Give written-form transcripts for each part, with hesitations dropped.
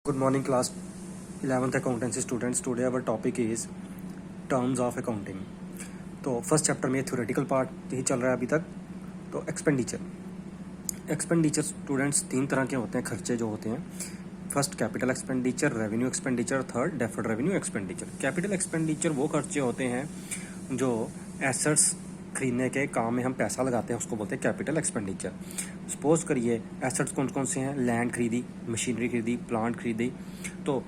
Good morning, class 11th accountancy students. Today our topic is terms of accounting. तो first chapter में theoretical part ही चल रहा है अभी तक। तो एक्सपेंडिचर स्टूडेंट्स तीन तरह के होते हैं, खर्चे जो होते हैं। First capital expenditure, revenue expenditure, third deferred revenue expenditure. Capital expenditure वो खर्चे होते हैं जो एसेट्स खरीदने के काम में हम पैसा लगाते हैं, उसको बोलते हैं कैपिटल एक्सपेंडिचर। सपोज करिए एसेट्स कौन कौन से हैं, लैंड खरीदी, मशीनरी खरीदी, प्लांट खरीदी। तो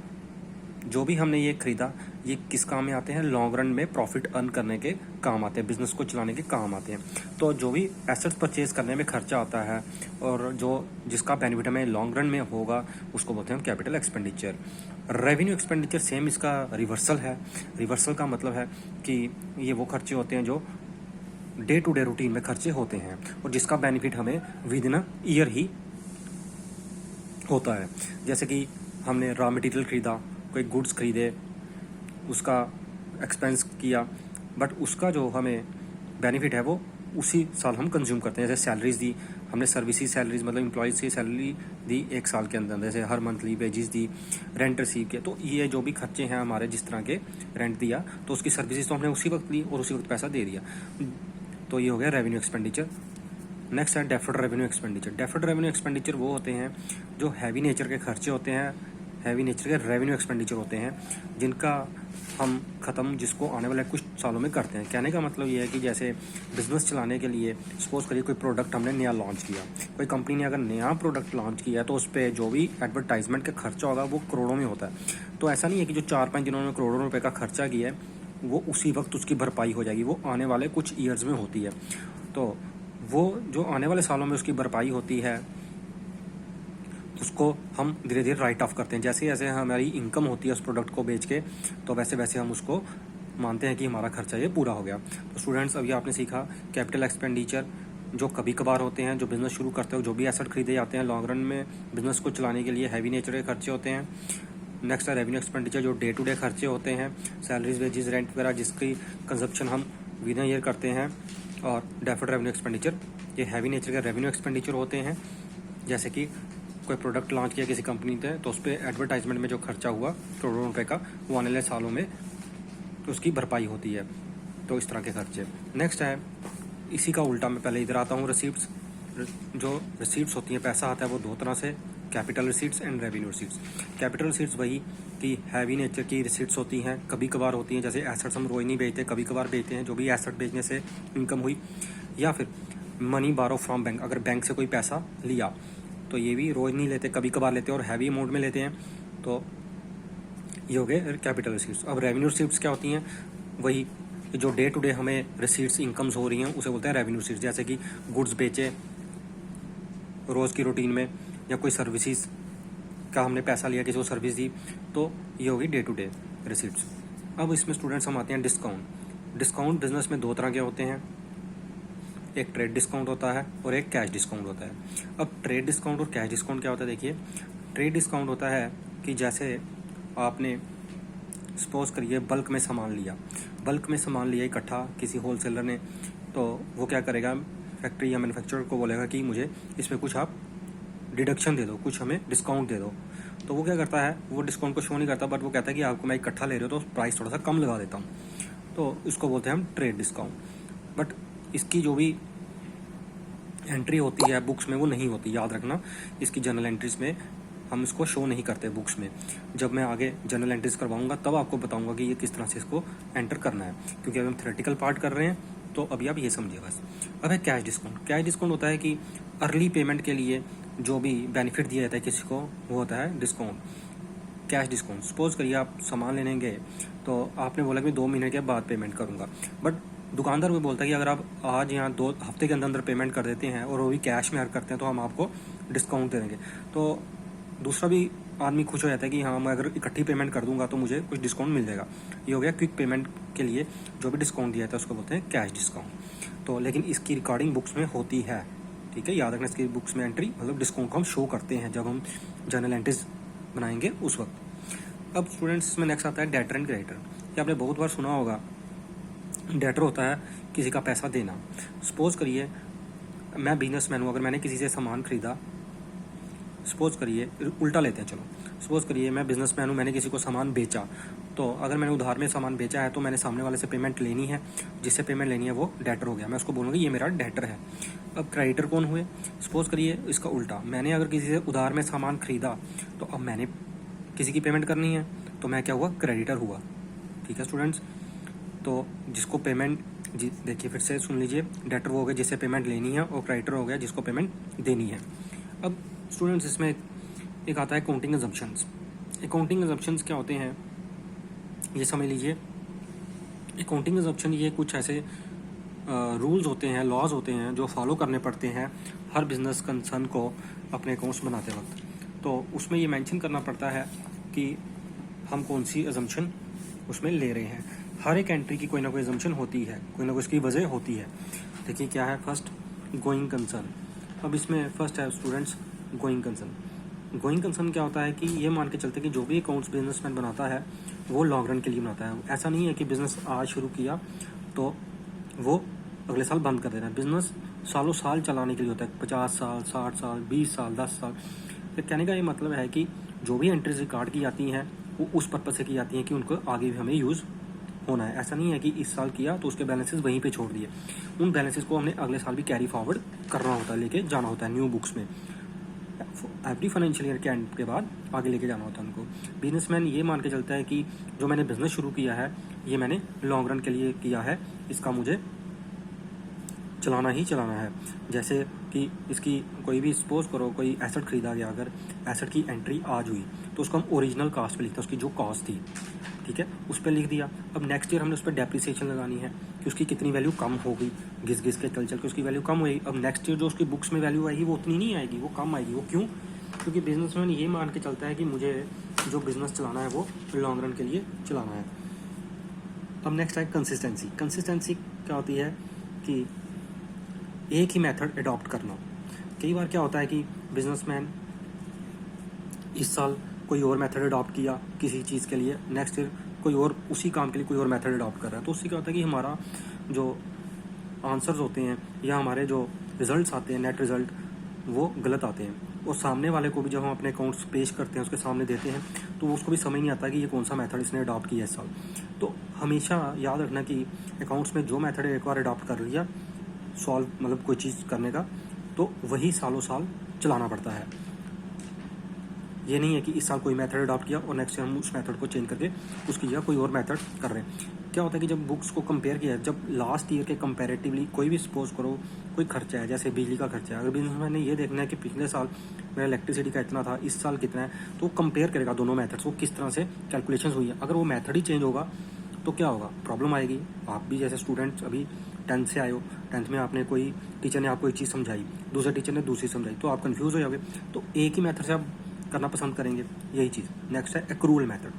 जो भी हमने ये खरीदा ये किस काम में आते हैं, लॉन्ग रन में प्रॉफिट अर्न करने के काम आते हैं, बिजनेस को चलाने के काम आते हैं। तो जो भी एसेट्स परचेज करने में खर्चा आता है और जो जिसका बेनिफिट हमें लॉन्ग रन में होगा उसको बोलते हैं हम capital expenditure. Revenue expenditure same इसका रिवर्सल है। रिवर्सल का मतलब है कि ये वो खर्चे होते हैं जो डे टू डे रूटीन में खर्चे होते हैं और जिसका बेनिफिट हमें विद इन ईयर ही होता है। जैसे कि हमने रॉ मटेरियल खरीदा, कोई गुड्स खरीदे, उसका एक्सपेंस किया, बट उसका जो हमें बेनिफिट है वो उसी साल हम कंज्यूम करते हैं। जैसे सैलरीज दी हमने, सर्विसेज सैलरीज मतलब एम्प्लॉयज़ की सैलरी दी एक साल के अंदर, जैसे हर मंथली वेजेस दी, रेंट रिसीव किया। तो ये जो भी खर्चे हैं हमारे, जिस तरह के रेंट दिया तो उसकी सर्विसेज तो हमने उसी वक्त ली और उसी वक्त पैसा दे दिया। तो ये हो गया रेवेन्यू एक्सपेंडिचर। नेक्स्ट है deferred revenue expenditure. Deferred revenue expenditure वो होते हैं जो हैवी नेचर के खर्चे होते हैं, हैवी नेचर के रेवेन्यू एक्सपेंडिचर होते हैं जिनका हम जिसको आने वाले कुछ सालों में करते हैं। कहने का मतलब ये है कि जैसे बिजनेस चलाने के लिए सपोज करिए कोई प्रोडक्ट हमने नया लॉन्च किया, कोई कंपनी ने अगर नया प्रोडक्ट लॉन्च किया तो उस पर जो भी एडवर्टाइजमेंट का खर्चा होगा वो करोड़ों में होता है। तो ऐसा नहीं है कि जो 4-5 दिनों में करोड़ों रुपए का खर्चा किया है वो उसी वक्त उसकी भरपाई हो जाएगी, वो आने वाले कुछ ईयर्स में होती है। तो वो जो आने वाले सालों में उसकी भरपाई होती है उसको हम धीरे धीरे राइट ऑफ करते हैं। जैसे जैसे हमारी इनकम होती है उस प्रोडक्ट को बेच के, तो वैसे वैसे हम उसको मानते हैं कि हमारा खर्चा ये पूरा हो गया। तो स्टूडेंट्स अभी आपने सीखा कैपिटल एक्सपेंडिचर जो कभी कभार होते हैं, जो बिजनेस शुरू करते हो, जो भी एसेट खरीदे जाते हैं लॉन्ग रन में बिजनेस को चलाने के लिए, हैवी नेचर के खर्चे होते हैं। नेक्स्ट है रेवेन्यू एक्सपेंडिचर जो डे टू डे खर्चे होते हैं, सैलरीज, वेजेस, रेंट वगैरह जिसकी कंजप्शन हम विद इन ईयर करते हैं। और डेफर्ड रेवेन्यू एक्सपेंडिचर ये हैवी नेचर के रेवेन्यू एक्सपेंडिचर होते हैं। जैसे कि कोई प्रोडक्ट लॉन्च किया किसी कंपनी ने तो उस पर एडवर्टाइजमेंट में जो खर्चा हुआ करोड़ों रुपए का, वो आने वाले सालों में उसकी भरपाई होती है। तो इस तरह के खर्चे। नेक्स्ट है इसी का उल्टा, मैं पहले इधर आता हूँ, रिसीट्स। जो रिसीट्स होती हैं, पैसा आता है वो दो तरह से, capital receipts and revenue receipts. Capital receipts वही कि हैवी नेचर की रिसीट्स होती हैं, कभी कभार होती हैं, जैसे एसेट्स हम रोज नहीं बेचते, कभी कभार बेचते हैं, जो भी एसेट बेचने से इनकम हुई। या फिर मनी बारो फ्रॉम बैंक, अगर बैंक से कोई पैसा लिया तो ये भी रोज नहीं लेते, कभी कभार लेते हैं और हैवी अमाउंट में लेते हैं। तो ये हो गए कैपिटल रिसीट्स। अब रेवेन्यू रिसीट्स क्या होती हैं, वही जो डे टू डे हमें रिसीट्स इनकम्स हो रही हैं उसे बोलते हैं रेवेन्यू रिसीट्स। जैसे कि गुड्स बेचे रोज़ की रूटीन में, या कोई सर्विसेज का हमने पैसा लिया, किसी को सर्विस दी, तो ये होगी डे टू डे रिसीट्स। अब इसमें स्टूडेंट्स हम आते हैं डिस्काउंट। डिस्काउंट बिजनेस में दो तरह के होते हैं, एक ट्रेड डिस्काउंट होता है और एक कैश डिस्काउंट होता है। अब ट्रेड डिस्काउंट और कैश डिस्काउंट क्या होता है, देखिए। ट्रेड डिस्काउंट होता है कि जैसे आपने सपोज करिए बल्क में सामान लिया इकट्ठा किसी होलसेलर ने, तो वो क्या करेगा, फैक्ट्री या मैन्युफैक्चरर को बोलेगा कि मुझे इसमें कुछ आप डिडक्शन दे दो, कुछ हमें डिस्काउंट दे दो। तो वो क्या करता है, वो डिस्काउंट को शो नहीं करता, बट वो कहता है कि आपको मैं इकट्ठा ले रहे हो तो प्राइस थोड़ा सा कम लगा देता हूँ। तो इसको बोलते हैं हम ट्रेड डिस्काउंट। बट इसकी जो भी एंट्री होती है बुक्स में वो नहीं होती, याद रखना। इसकी जर्नल एंट्रीज में हम इसको शो नहीं करते बुक्स में। जब मैं आगे जर्नल एंट्रीज करवाऊंगा तब आपको बताऊंगा कि ये किस तरह से इसको एंटर करना है, क्योंकि अभी हम थ्योरेटिकल पार्ट कर रहे हैं। तो अभी आप ये समझिए बस। अब है कैश डिस्काउंट। कैश डिस्काउंट होता है कि अर्ली पेमेंट के लिए जो भी बेनिफिट दिया जाता है किसी को, वो होता है डिस्काउंट, कैश डिस्काउंट। सपोज करिए आप सामान लेने गए तो आपने बोला कि 2 महीने के बाद पेमेंट करूंगा, बट दुकानदार वो बोलता है कि अगर आप आज यहाँ 2 हफ्ते के अंदर पेमेंट कर देते हैं और वो भी कैश में करते हैं तो हम आपको डिस्काउंट दे देंगे। तो दूसरा भी आदमी खुश हो जाता है कि हाँ, मैं अगर इकट्ठी पेमेंट कर दूंगा तो मुझे कुछ डिस्काउंट मिल जाएगा। ये हो गया क्विक पेमेंट के लिए जो भी डिस्काउंट दिया जाता है उसको बोलते हैं कैश डिस्काउंट। तो लेकिन इसकी रिकॉर्डिंग बुक्स में होती है, ठीक है, याद रखना। इसकी बुक्स में एंट्री मतलब डिस्काउंट को हम शो करते हैं जब हम जर्नल एंट्रीज बनाएंगे उस वक्त। अब स्टूडेंट्स इसमें नेक्स्ट आता है डेटर एंड क्रेडिटर। ये आपने बहुत बार सुना होगा। डेटर होता है किसी का पैसा देना। सपोज करिए मैं बिजनेसमैन हूँ, अगर मैंने किसी से सामान खरीदा, सपोज करिए उल्टा लेते हैं, चलो सपोज करिए मैं बिजनेसमैन हूँ, मैंने किसी को सामान बेचा, तो अगर मैंने उधार में सामान बेचा है तो मैंने सामने वाले से पेमेंट लेनी है, जिससे पेमेंट लेनी है वो डेटर हो गया, मैं उसको बोलूँगा ये मेरा डेटर है। अब क्रेडिटर कौन हुए? सपोज करिए इसका उल्टा, मैंने अगर किसी से उधार में सामान खरीदा तो अब मैंने किसी की पेमेंट करनी है, तो मैं क्या हुआ? क्रेडिटर हुआ। ठीक है स्टूडेंट्स, तो जिसको पेमेंट जी देखिए फिर से सुन लीजिए, डेटर वो हो गया जिससे पेमेंट लेनी है, और क्रेडिटर हो गया जिसको पेमेंट देनी है। अब स्टूडेंट्स इसमें एक आता है अकाउंटिंग अजम्पशंस। अकाउंटिंग अजम्पशंस क्या होते हैं ये समझ लीजिए। अकाउंटिंग अजम्पशन ये कुछ ऐसे रूल्स होते हैं, लॉज होते हैं जो फॉलो करने पड़ते हैं हर बिजनेस कंसर्न को अपने अकाउंट्स बनाते वक्त। तो उसमें ये मेंशन करना पड़ता है कि हम कौन सी अजम्पशन उसमें ले रहे हैं। हर एक एंट्री की कोई ना कोई अजम्पशन होती है, कोई ना कोई इसकी वजह होती है। देखिए क्या है, फर्स्ट गोइंग कंसर्न। अब इसमें फर्स्ट है students going concern. Going concern क्या होता है कि ये मान के चलते कि जो भी अकाउंट्स बिजनेसमैन बनाता है वो लॉन्ग रन के लिए बनाता है। ऐसा नहीं है कि बिजनेस आज शुरू किया तो वो अगले साल बंद कर देना है। बिजनेस सालों साल चलाने के लिए होता है, 50 साल, 60 साल, 20 साल, 10 साल। फिर कहने का ये मतलब है कि जो भी एंट्रीज रिकॉर्ड की जाती हैं वो उस पर्पज से की जाती हैं कि उनको आगे भी हमें यूज़ होना है। ऐसा नहीं है कि इस साल किया तो उसके बैलेंसेस वहीं पे छोड़ दिए, उन बैलेंसेस को हमने अगले साल भी कैरी फॉरवर्ड करना होता है, लेके जाना होता है न्यू बुक्स में। एवरी फाइनेंशियल ईयर के एंड के बाद आगे लेके जाना होता है उनको। बिजनेसमैन ये मान के चलता है कि जो मैंने बिजनेस शुरू किया है ये मैंने लॉन्ग रन के लिए किया है, इसका मुझे चलाना ही चलाना है। जैसे कि इसकी कोई भी सपोज करो कोई एसेट खरीदा गया, अगर एसेट की एंट्री आज हुई तो उसको हम ओरिजिनल कास्ट पे लिखते हैं, उसकी जो कॉस्ट थी, ठीक है, उस पर लिख दिया। अब नेक्स्ट ईयर हमने उस पर डेप्रिसिएशन लगानी है कि उसकी कितनी वैल्यू कम हो गई, घिस घिस के चल चल के उसकी वैल्यू कम हुई। अब नेक्स्ट ईयर जो उसकी बुक्स में वैल्यू आएगी वो उतनी नहीं आएगी, वो कम आएगी। वो क्यों? क्योंकि बिजनेसमैन ये मान के चलता है कि मुझे जो बिजनेस चलाना है वो लॉन्ग रन के लिए चलाना है। अब नेक्स्ट है कंसिस्टेंसी। कंसिस्टेंसी क्या होती है कि एक ही मेथड अडॉप्ट करना। कई बार क्या होता है कि बिजनेसमैन इस साल कोई और मेथड अडॉप्ट किया किसी चीज़ के लिए, नेक्स्ट ईयर कोई और उसी काम के लिए कोई और मेथड अडॉप्ट कर रहा है, तो उससे क्या होता है कि हमारा जो आंसर्स होते हैं या हमारे जो रिजल्ट्स आते हैं, नेट रिजल्ट, वो गलत आते हैं। और सामने वाले को भी जब हम अपने अकाउंट्स पेश करते हैं, उसके सामने देते हैं, तो उसको भी समझ नहीं आता कि ये कौन सा मेथड इसने अडॉप्ट किया इस साल। तो हमेशा याद रखना कि अकाउंट्स में जो मेथड एक बार अडॉप्ट कर लिया सॉल्व मतलब कोई चीज़ करने का, तो वही सालों साल चलाना पड़ता है। ये नहीं है कि इस साल कोई मेथड अडॉप्ट किया और नेक्स्ट ईयर हम उस मेथड को चेंज करके उसकी जगह कोई और मेथड कर रहे हैं। क्या होता है कि जब बुक्स को कंपेयर किया, जब लास्ट ईयर के कंपैरेटिवली कोई भी सपोज करो कोई खर्चा है, जैसे बिजली का खर्चा है, अगर बिजनेसमैन ने ये देखना है कि पिछले साल मेरा इलेक्ट्रिसिटी का इतना था, इस साल कितना है, तो वो कंपेयर करेगा दोनों मेथड्स को, किस तरह से कैलकुलेशन हुई है। अगर वो मेथड ही चेंज होगा तो क्या होगा? प्रॉब्लम आएगी। आप भी जैसे स्टूडेंट्स अभी 10th से आए हो, 10th में आपने कोई टीचर ने आपको एक चीज़ समझाई, दूसरे टीचर ने दूसरी समझाई, तो आप कंफ्यूज हो जाओगे। तो एक ही मेथड से आप करना पसंद करेंगे, यही चीज़। नेक्स्ट है एक्रूवल मेथड।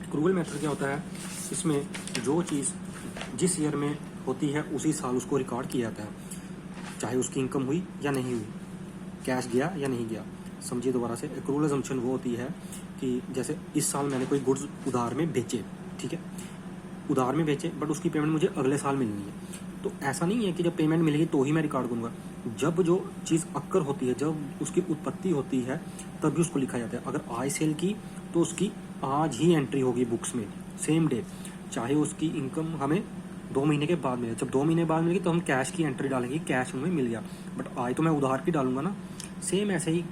एक्रूवल मेथड क्या होता है? इसमें जो चीज़ जिस ईयर में होती है उसी साल उसको रिकॉर्ड किया जाता है, चाहे उसकी इनकम हुई या नहीं हुई, कैश गया या नहीं गया। समझिए दोबारा से, एक्रूवल अजम्पशन वो होती है कि जैसे इस साल मैंने कोई गुड्स उधार में बेचे, ठीक है, उधार में बेचे, बट उसकी पेमेंट मुझे अगले साल मिलनी है। तो ऐसा नहीं है कि जब पेमेंट मिलेगी तो ही मैं रिकॉर्ड करूँगा। जब जो चीज़ अक्कर होती है, जब उसकी उत्पत्ति होती है, तभी उसको लिखा जाता है। अगर आज सेल की तो उसकी आज ही एंट्री होगी बुक्स में, सेम डे, चाहे उसकी इनकम हमें 2 महीने के बाद मिले। जब 2 महीने बाद मिलेगी तो हम कैश की एंट्री डालेंगे, कैश हमें मिल गया, बट आज तो मैं उधार की डालूंगा ना। सेम ऐसे ही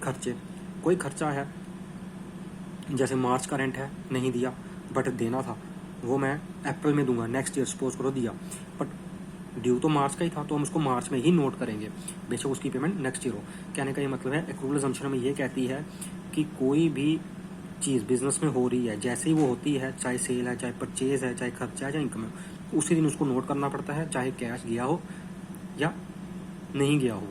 खर्चे, कोई खर्चा है जैसे मार्च का रेंट है, नहीं दिया बट देना था, वो मैं अप्रैल में दूंगा, नेक्स्ट ईयर सपोज करो दिया, बट ड्यू तो मार्च का ही था, तो हम उसको मार्च में ही नोट करेंगे, बेशक उसकी पेमेंट नेक्स्ट ईयर हो। कहने का ये मतलब है एक्रूवल अजम्पशन में ये कहती है कि कोई भी चीज़ बिजनेस में हो रही है, जैसे ही वो होती है, चाहे सेल है, चाहे परचेज है, चाहे खर्चा है, चाहे इनकम है, उसी दिन उसको नोट करना पड़ता है, चाहे कैश गया हो या नहीं गया हो।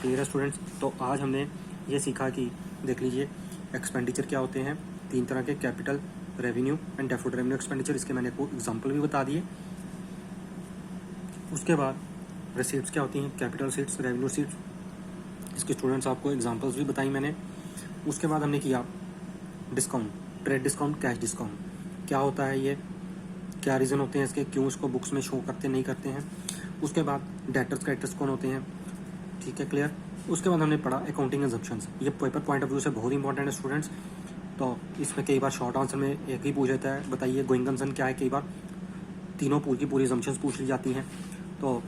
क्लियर है स्टूडेंट्स? तो आज हमने ये सीखा कि देख लीजिए एक्सपेंडिचर क्या होते हैं, 3 तरह के, capital, revenue and deferred revenue expenditure. इसके मैंने आपको एग्जांपल भी बता दिए। उसके बाद रिसीट्स क्या होती हैं, कैपिटल रिसीट्स, रेवेन्यू रिसीट्स, इसके स्टूडेंट्स आपको एग्जांपल्स भी बताई मैंने। उसके बाद हमने किया discount, trade discount, cash discount, क्या होता है ये, क्या रीज़न होते हैं इसके, क्यों इसको बुक्स में शो करते नहीं करते हैं। उसके बाद डेटर्स क्रेडिटर्स कौन होते हैं, ठीक है, क्लियर। उसके बाद हमने पढ़ा अकाउंटिंग एजम्पशंस। ये पेपर पॉइंट ऑफ व्यू से बहुत इंपॉर्टेंट है स्टूडेंट्स। तो इसमें कई बार शॉर्ट आंसर में एक ही पूछ लेता है, बताइए गोइंग कंसर्न क्या है। कई बार तीनों पूरी की पूरी एजम्पशंस पूछ ली जाती हैं। तो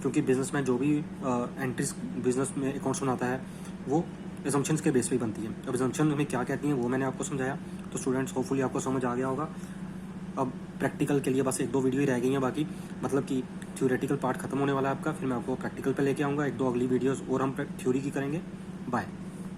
क्योंकि बिजनेस में जो भी एंट्रीज बिजनेस में अकाउंट्स बनाता है वो एजम्पशंस के बेस पे बनती है। अब एजम्पशन हमें क्या कहती हैं वो मैंने आपको समझाया। तो स्टूडेंट्स होपफुली आपको समझ आ गया होगा। अब प्रैक्टिकल के लिए बस 1-2 वीडियो ही रह गई हैं बाकी, मतलब कि थ्योरेटिकल पार्ट खत्म होने वाला है आपका। फिर मैं आपको प्रैक्टिकल पे लेके आऊँगा 1-2 अगली वीडियोस और हम थ्योरी की करेंगे। बाय।